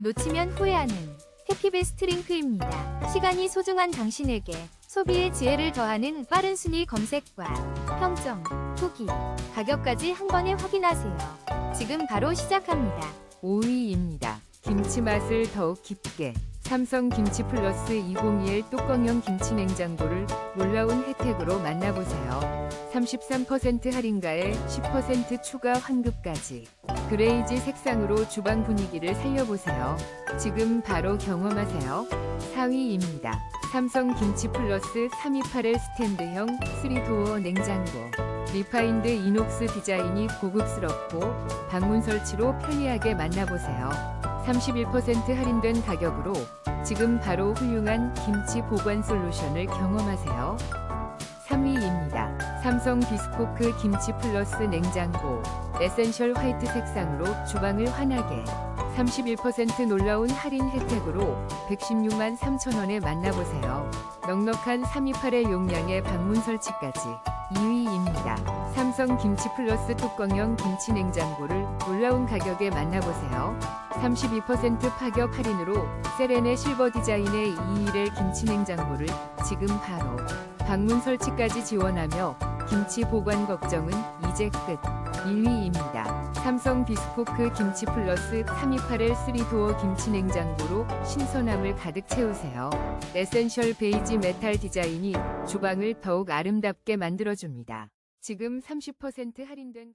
놓치면 후회하는 해피베스트 링크입니다. 시간이 소중한 당신에게 소비의 지혜를 더하는 빠른 순위 검색과 평점, 후기, 가격까지 한 번에 확인하세요. 지금 바로 시작합니다. 5위입니다. 김치 맛을 더욱 깊게 삼성 김치 플러스 2021 뚜껑형 김치 냉장고를 놀라운 혜택으로 만나보세요. 33% 할인가에 10% 추가 환급까지. 그레이지 색상으로 주방 분위기를 살려보세요. 지금 바로 경험하세요. 4위입니다. 삼성 김치 플러스 328L 스탠드형 3도어 냉장고. 리파인드 이녹스 디자인이 고급스럽고 방문 설치로 편리하게 만나보세요. 31% 할인된 가격으로 지금 바로 훌륭한 김치 보관 솔루션을 경험하세요. 3위입니다. 삼성 비스코크 김치 플러스 냉장고 에센셜 화이트 색상으로 주방을 환하게. 31% 놀라운 할인 혜택으로 116만 3천원에 만나보세요. 넉넉한 328의 용량의 방문 설치까지. 2위입니다. 삼성 김치 플러스 뚜껑형 김치 냉장고를 놀라운 가격에 만나보세요. 32% 파격 할인으로 세레네 실버 디자인의 221 김치 냉장고를 지금 바로 방문 설치까지 지원하며 김치 보관 걱정은 이제 끝. 1위입니다. 삼성 비스코크 김치 플러스 328L 3도어 김치 냉장고로 신선함을 가득 채우세요. 에센셜 베이지 메탈 디자인이 주방을 더욱 아름답게 만들어줍니다. 지금 30% 할인된